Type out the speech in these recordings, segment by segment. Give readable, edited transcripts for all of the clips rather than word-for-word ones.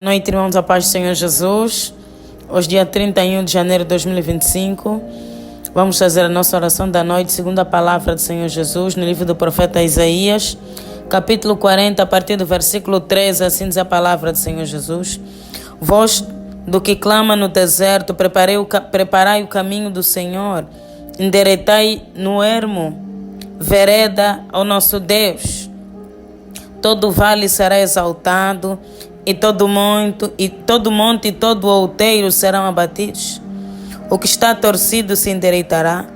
Boa noite, irmãos, a paz do Senhor Jesus. Hoje, dia 31 de janeiro de 2025, vamos fazer a nossa oração da noite, segundo a palavra do Senhor Jesus, no livro do profeta Isaías, capítulo 40, a partir do versículo 13, assim diz a palavra do Senhor Jesus. Voz do que clama no deserto, preparai o caminho do Senhor, endireitai no ermo, vereda ao nosso Deus. Todo vale será exaltado, e todo monte e todo outeiro serão abatidos. O que está torcido se endireitará,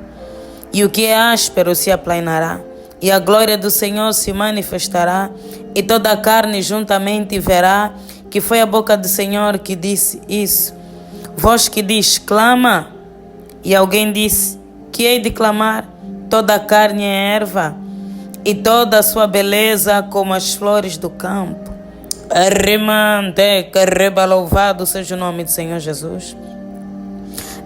e o que é áspero se aplanará, e a glória do Senhor se manifestará, e toda a carne juntamente verá que foi a boca do Senhor que disse isso. Voz que diz, clama, e alguém disse, que hei de clamar? Toda a carne é erva, e toda a sua beleza como as flores do campo. Louvado seja o nome do Senhor Jesus.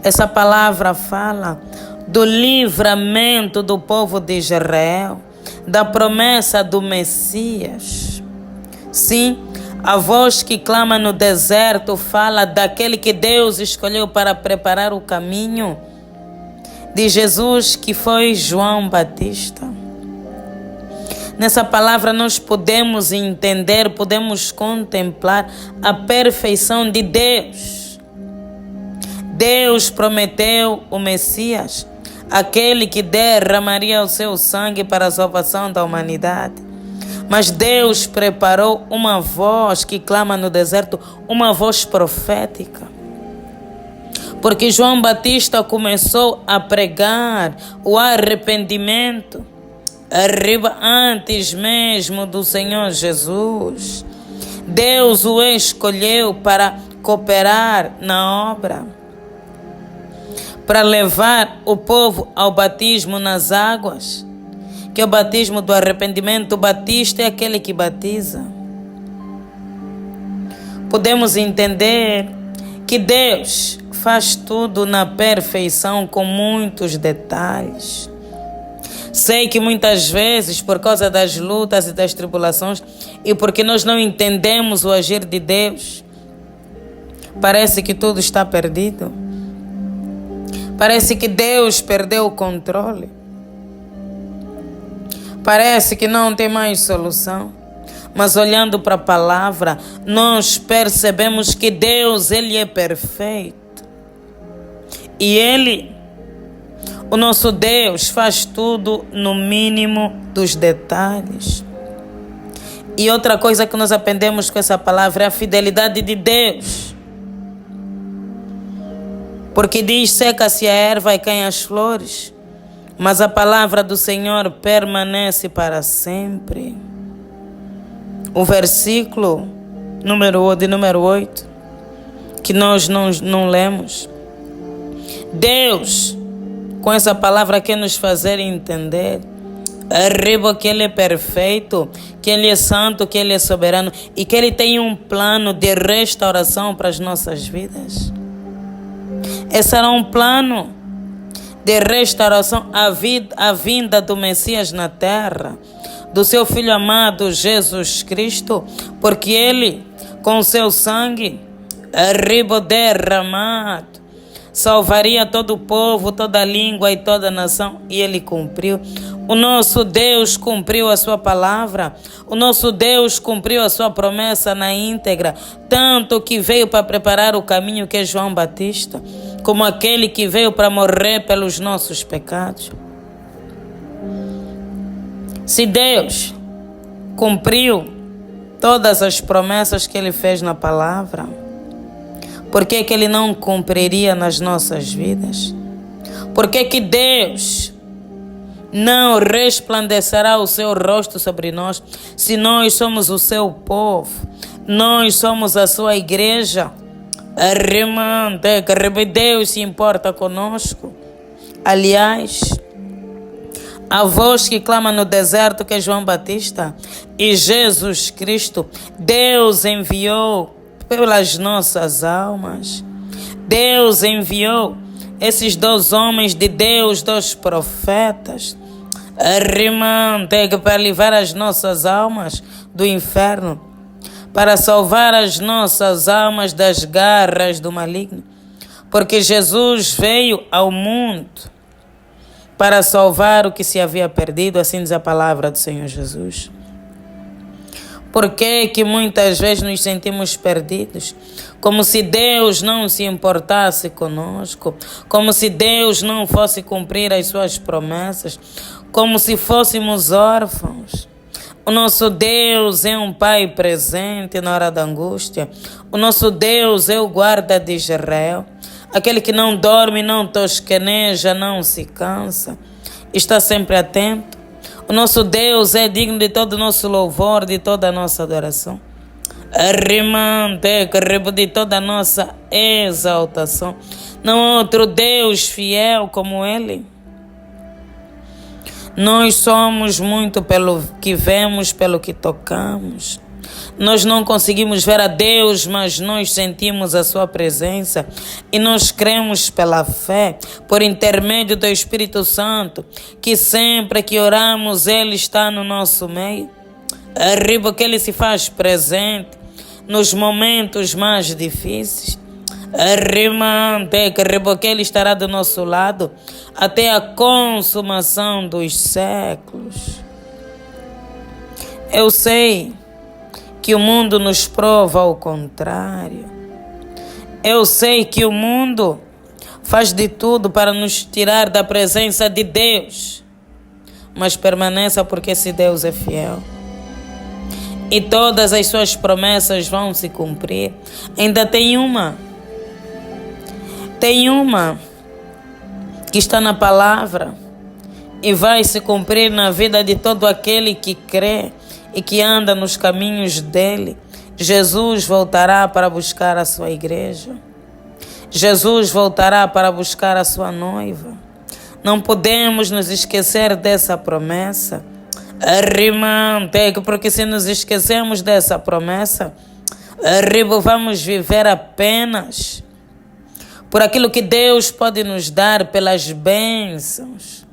Essa palavra fala do livramento do povo de Israel, da promessa do Messias. Sim, a voz que clama no deserto fala daquele que Deus escolheu para preparar o caminho de Jesus, que foi João Batista. Nessa palavra nós podemos entender, podemos contemplar a perfeição de Deus. Deus prometeu o Messias, aquele que derramaria o seu sangue para a salvação da humanidade. Mas Deus preparou uma voz que clama no deserto, uma voz profética. Porque João Batista começou a pregar o arrependimento antes mesmo do Senhor Jesus. Deus o escolheu para cooperar na obra, para levar o povo ao batismo nas águas, que é o batismo do arrependimento. O batista é aquele que batiza. Podemos entender que Deus faz tudo na perfeição, com muitos detalhes. Sei que muitas vezes, por causa das lutas e das tribulações, e porque nós não entendemos o agir de Deus, parece que tudo está perdido. Parece que Deus perdeu o controle. Parece que não tem mais solução. Mas olhando para a palavra, nós percebemos que Deus, Ele é perfeito. E Ele, o nosso Deus, faz tudo no mínimo dos detalhes. E outra coisa que nós aprendemos com essa palavra é a fidelidade de Deus. Porque diz, seca-se a erva e caem as flores, mas a palavra do Senhor permanece para sempre. O versículo número 8, que nós não lemos. Deus, com essa palavra, quer nos fazer entender que Ele é perfeito, que Ele é santo, que Ele é soberano e que Ele tem um plano de restauração para as nossas vidas. Esse era um plano de restauração, a vinda do Messias na terra, do seu Filho amado Jesus Cristo, porque Ele, com o seu sangue derramado, salvaria todo o povo, toda a língua e toda a nação, e Ele cumpriu. O nosso Deus cumpriu a sua palavra, o nosso Deus cumpriu a sua promessa na íntegra, tanto que veio para preparar o caminho, que é João Batista, como aquele que veio para morrer pelos nossos pecados. Se Deus cumpriu todas as promessas que Ele fez na palavra, por que que Ele não cumpriria nas nossas vidas? Por que que Deus não resplandecerá o seu rosto sobre nós, se nós somos o seu povo, nós somos a sua igreja? Deus se importa conosco. Aliás, a voz que clama no deserto, que é João Batista, e Jesus Cristo, Deus enviou pelas nossas almas. Deus enviou esses dois homens de Deus, dois profetas, para livrar as nossas almas do inferno, para salvar as nossas almas das garras do maligno, porque Jesus veio ao mundo para salvar o que se havia perdido, assim diz a palavra do Senhor Jesus. Por que muitas vezes nos sentimos perdidos? Como se Deus não se importasse conosco, como se Deus não fosse cumprir as suas promessas, como se fôssemos órfãos. O nosso Deus é um Pai presente na hora da angústia. O nosso Deus é o guarda de Israel, aquele que não dorme, não tosqueneja, não se cansa, está sempre atento. O nosso Deus é digno de todo o nosso louvor, de toda a nossa adoração. De toda a nossa exaltação. Não há outro Deus fiel como Ele. Nós somos muito pelo que vemos, pelo que tocamos. Nós não conseguimos ver a Deus, mas nós sentimos a sua presença e nós cremos pela fé, por intermédio do Espírito Santo, que sempre que oramos, Ele está no nosso meio. Arriba que Ele se faz presente nos momentos mais difíceis. Que Ele estará do nosso lado até a consumação dos séculos. Eu sei que o mundo nos prova o contrário. Eu sei que o mundo faz de tudo para nos tirar da presença de Deus, mas permaneça, porque esse Deus é fiel e todas as suas promessas vão se cumprir. Ainda tem uma que está na palavra e vai se cumprir na vida de todo aquele que crê e que anda nos caminhos dele. Jesus voltará para buscar a sua igreja. Jesus voltará para buscar a sua noiva. Não podemos nos esquecer dessa promessa. Porque se nos esquecemos dessa promessa, vamos viver apenas por aquilo que Deus pode nos dar, pelas bênçãos,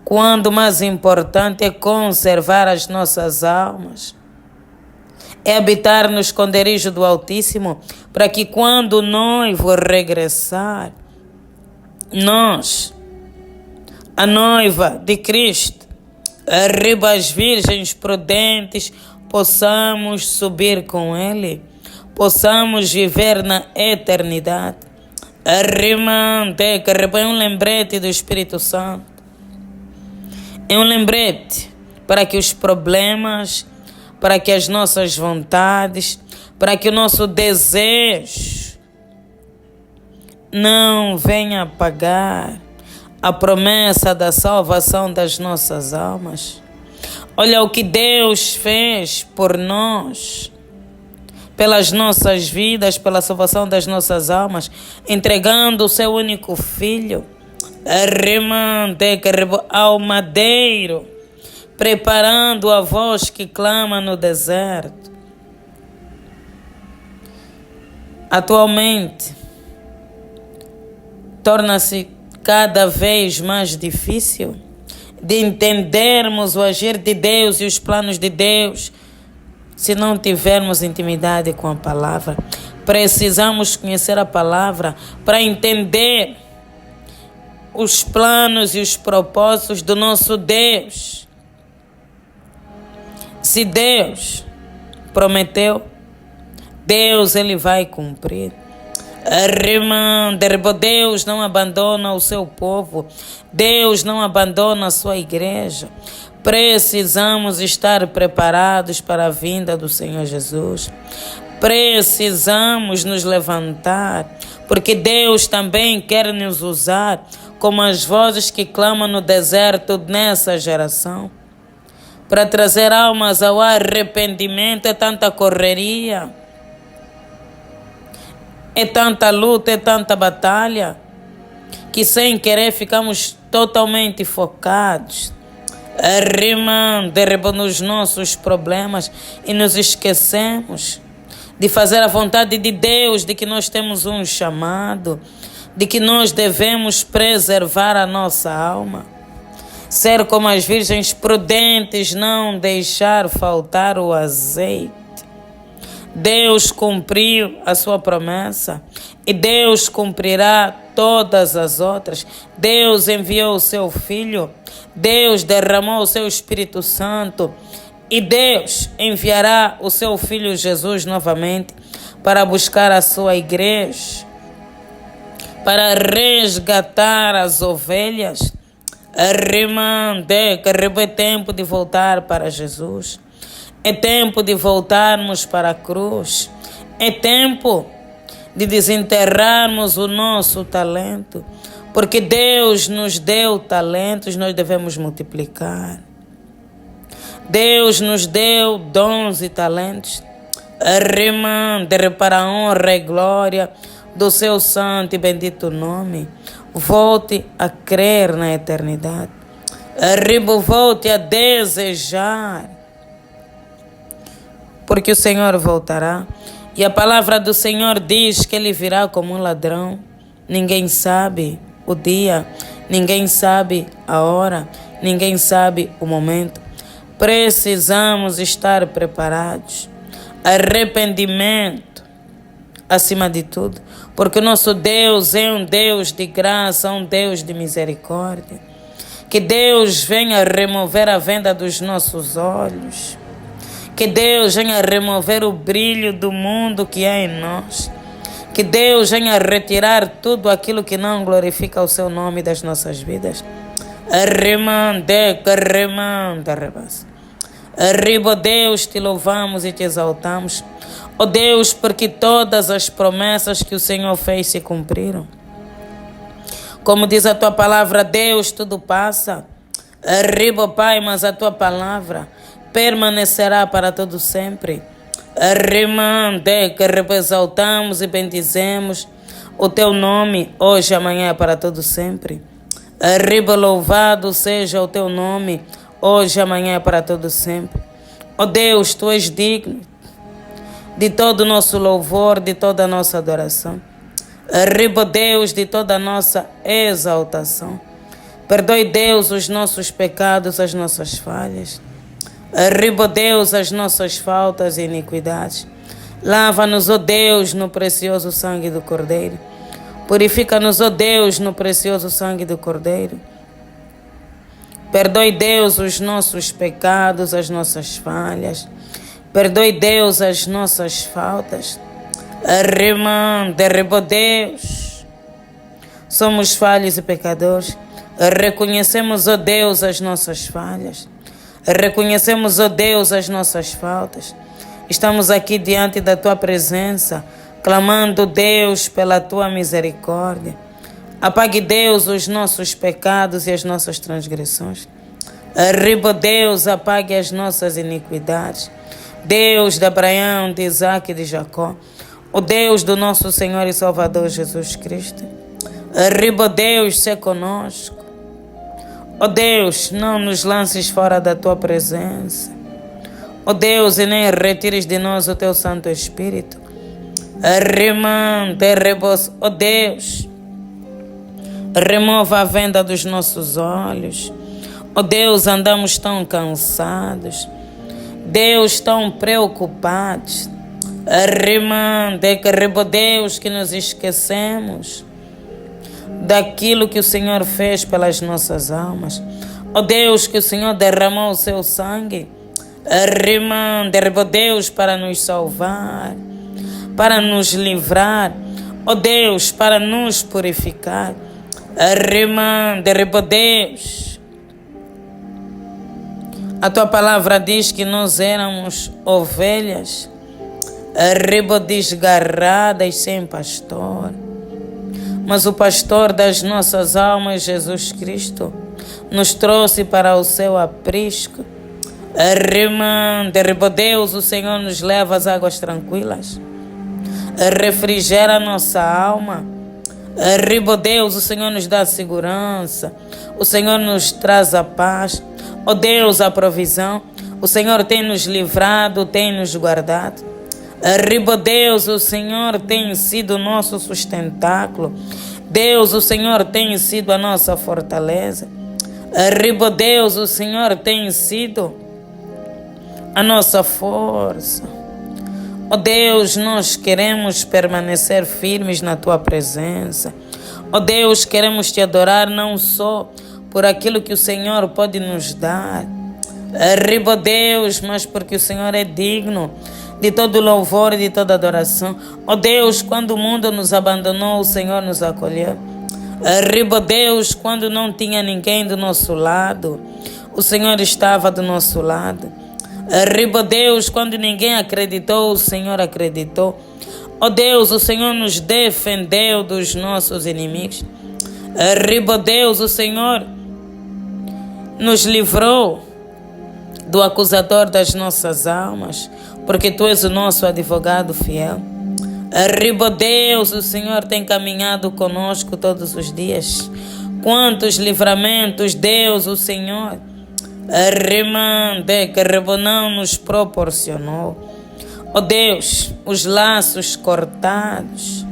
quando o mais importante é conservar as nossas almas, é habitar no esconderijo do Altíssimo, para que quando o noivo regressar, nós, a noiva de Cristo, as virgens prudentes, possamos subir com Ele, possamos viver na eternidade. É um lembrete do Espírito Santo. É um lembrete para que os problemas, para que as nossas vontades, para que o nosso desejo não venha apagar a promessa da salvação das nossas almas. Olha o que Deus fez por nós, pelas nossas vidas, pela salvação das nossas almas, entregando o seu único filho ao madeiro, preparando a voz que clama no deserto. Atualmente, torna-se cada vez mais difícil de entendermos o agir de Deus e os planos de Deus se não tivermos intimidade com a palavra. Precisamos conhecer a palavra para entender os planos e os propósitos do nosso Deus. Se Deus prometeu, Deus Ele vai cumprir. Deus não abandona o seu povo. Deus não abandona a sua igreja. Precisamos estar preparados para a vinda do Senhor Jesus. Precisamos nos levantar, porque Deus também quer nos usar como as vozes que clamam no deserto nessa geração, para trazer almas ao arrependimento. É tanta correria, é tanta luta, é tanta batalha, que sem querer ficamos totalmente focados, nos nossos problemas, e nos esquecemos de fazer a vontade de Deus, de que nós temos um chamado, de que nós devemos preservar a nossa alma, ser como as virgens prudentes, não deixar faltar o azeite. Deus cumpriu a sua promessa e Deus cumprirá todas as outras. Deus enviou o seu Filho, Deus derramou o seu Espírito Santo e Deus enviará o seu Filho Jesus novamente para buscar a sua igreja, para resgatar as ovelhas. É tempo de voltar para Jesus. É tempo de voltarmos para a cruz. É tempo de desenterrarmos o nosso talento. Porque Deus nos deu talentos, nós devemos multiplicar. Deus nos deu dons e talentos. Para a honra e glória do seu santo e bendito nome. Volte a crer na eternidade. Volte a desejar. Porque o Senhor voltará. E a palavra do Senhor diz que Ele virá como um ladrão. Ninguém sabe o dia, ninguém sabe a hora, ninguém sabe o momento. Precisamos estar preparados. Arrependimento, acima de tudo. Porque o nosso Deus é um Deus de graça, um Deus de misericórdia. Que Deus venha remover a venda dos nossos olhos. Que Deus venha remover o brilho do mundo que há em nós. Que Deus venha retirar tudo aquilo que não glorifica o seu nome das nossas vidas. Arriba, Deus, te louvamos e te exaltamos. Ó Deus, porque todas as promessas que o Senhor fez se cumpriram. Como diz a tua palavra, Deus, tudo passa. Arriba, Pai, mas a tua palavra permanecerá para todo sempre. Exaltamos e bendizemos o teu nome hoje, amanhã, para todo sempre. Louvado seja o teu nome hoje, amanhã, para todo sempre. Ó Deus, tu és digno de todo o nosso louvor, de toda a nossa adoração. Deus, de toda a nossa exaltação. Perdoe, Deus, os nossos pecados, as nossas falhas. Deus, as nossas faltas e iniquidades. Lava-nos, ó Deus, no precioso sangue do Cordeiro. Purifica-nos, ó Deus, no precioso sangue do Cordeiro. Perdoe, Deus, os nossos pecados, as nossas falhas. Perdoe, Deus, as nossas faltas. Deus. Somos falhos e pecadores. Reconhecemos, ó Deus, as nossas falhas. Reconhecemos, ó Deus, as nossas faltas. Estamos aqui diante da tua presença, clamando, Deus, pela tua misericórdia. Apague, Deus, os nossos pecados e as nossas transgressões. Deus, apague as nossas iniquidades. Deus de Abraão, de Isaac e de Jacó. O Deus do nosso Senhor e Salvador Jesus Cristo. Deus, se conosco. Ó Deus, não nos lances fora da tua presença. Ó Deus, e nem retires de nós o teu Santo Espírito. Ó Deus, remova a venda dos nossos olhos. Ó Deus, andamos tão cansados. Deus, tão preocupados. Deus, que nos esquecemos daquilo que o Senhor fez pelas nossas almas. Ó Deus, que o Senhor derramou o seu sangue. Deus, para nos salvar, para nos livrar. Ó Deus, para nos purificar. Deus. A tua palavra diz que nós éramos ovelhas desgarradas sem pastor. Mas o pastor das nossas almas, Jesus Cristo, nos trouxe para o seu aprisco. Deus, o Senhor nos leva às águas tranquilas. Refrigera a nossa alma. Deus, o Senhor nos dá segurança. O Senhor nos traz a paz. Ó Deus, a provisão. O Senhor tem nos livrado, tem nos guardado. Deus, o Senhor tem sido o nosso sustentáculo. Deus, o Senhor tem sido a nossa fortaleza. Deus, o Senhor tem sido a nossa força. Ó Deus, nós queremos permanecer firmes na Tua presença. Ó Deus, queremos Te adorar não só por aquilo que o Senhor pode nos dar, ó Deus, mas porque o Senhor é digno de todo louvor e de toda adoração. Ó Deus, quando o mundo nos abandonou, o Senhor nos acolheu. Ó Deus, quando não tinha ninguém do nosso lado, o Senhor estava do nosso lado. Ó Deus, quando ninguém acreditou, o Senhor acreditou. Ó Deus, o Senhor nos defendeu dos nossos inimigos. Ó Deus, o Senhor nos livrou do acusador das nossas almas, porque Tu és o nosso advogado fiel. Ó Deus, o Senhor tem caminhado conosco todos os dias. Quantos livramentos, Deus, o Senhor não nos proporcionou. Ó Deus, os laços cortados.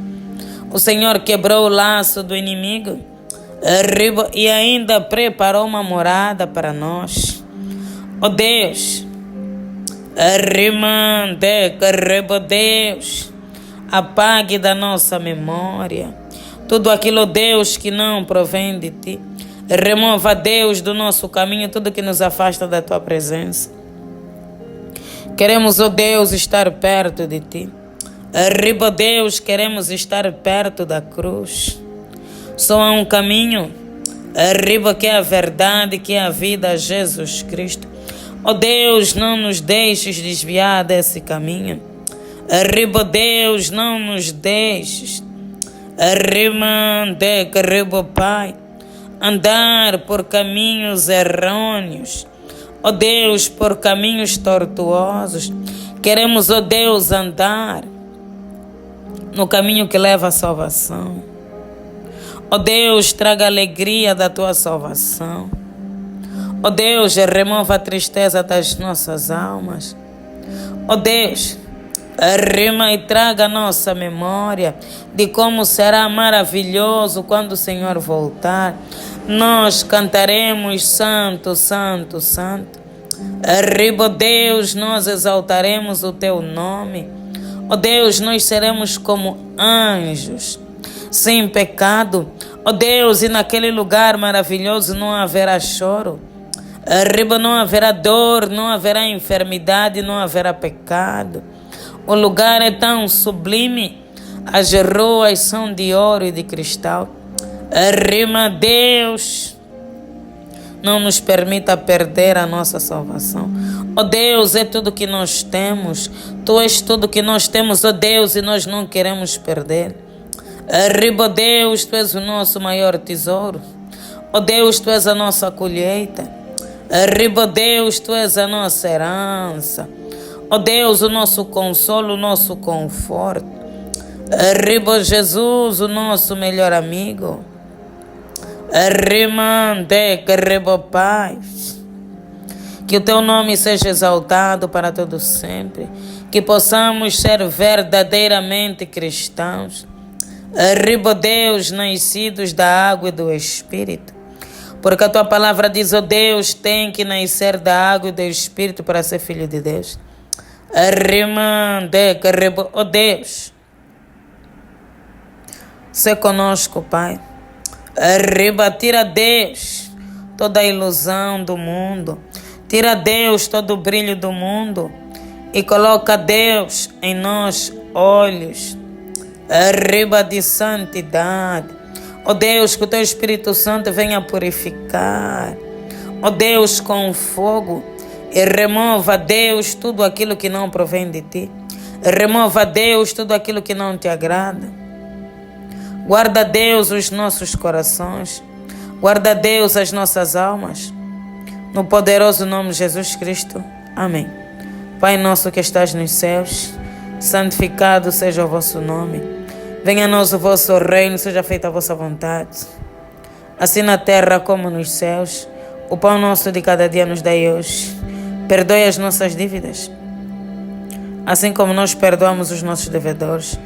O Senhor quebrou o laço do inimigo e ainda preparou uma morada para nós. Ó Deus, Deus, apague da nossa memória tudo aquilo, Deus, que não provém de Ti. Remova, Deus, do nosso caminho tudo que nos afasta da Tua presença. Queremos, ó Deus, estar perto de Ti. Deus, queremos estar perto da cruz. Só há um caminho, que é a verdade, que é a vida, Jesus Cristo. Ó Deus, não nos deixes desviar desse caminho. Deus, não nos deixes, Pai, andar por caminhos errôneos. Ó Deus, por caminhos tortuosos. Queremos, ó Deus, andar no caminho que leva à salvação. Ó Deus, traga a alegria da Tua salvação. Ó Deus, remova a tristeza das nossas almas. Ó Deus, e traga a nossa memória de como será maravilhoso quando o Senhor voltar. Nós cantaremos Santo, Santo, Santo. Ó Deus, nós exaltaremos o Teu nome. Ó Deus, nós seremos como anjos, sem pecado. Ó Deus, e naquele lugar maravilhoso não haverá choro. Não haverá dor, não haverá enfermidade, não haverá pecado. O lugar é tão sublime, as ruas são de ouro e de cristal. Deus, não nos permita perder a nossa salvação. Ó Deus, é tudo que nós temos. Tu és tudo que nós temos, ó Deus, e nós não queremos perder. Deus, Tu és o nosso maior tesouro. Ó Deus, Tu és a nossa colheita. Deus, Tu és a nossa herança. Ó Deus, o nosso consolo, o nosso conforto. Jesus, o nosso melhor amigo. Pai, que o Teu nome seja exaltado para todo sempre, que possamos ser verdadeiramente cristãos. Deus, nascidos da água e do Espírito, porque a Tua palavra diz, ó Deus, tem que nascer da água e do Espírito para ser filho de Deus. Ó Deus, se conosco, Pai. Tira, Deus, toda a ilusão do mundo. Tira, Deus, todo o brilho do mundo e coloca, Deus, em nós olhos de santidade. Ó Deus, que o Teu Espírito Santo venha purificar. Ó Deus, com fogo, e remova, Deus, tudo aquilo que não provém de Ti. Remova, Deus, tudo aquilo que não Te agrada. Guarda, Deus, os nossos corações. Guarda, Deus, as nossas almas. No poderoso nome de Jesus Cristo. Amém. Pai nosso que estás nos céus, santificado seja o vosso nome. Venha a nós o vosso reino, seja feita a vossa vontade, assim na terra como nos céus. O pão nosso de cada dia nos dai hoje. Perdoe as nossas dívidas, assim como nós perdoamos os nossos devedores.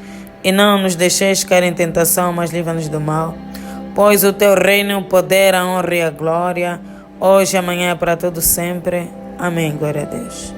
E não nos deixeis cair em tentação, mas livra-nos do mal. Pois o Teu reino, o poder, a honra e a glória, hoje e amanhã, para todo sempre. Amém. Glória a Deus.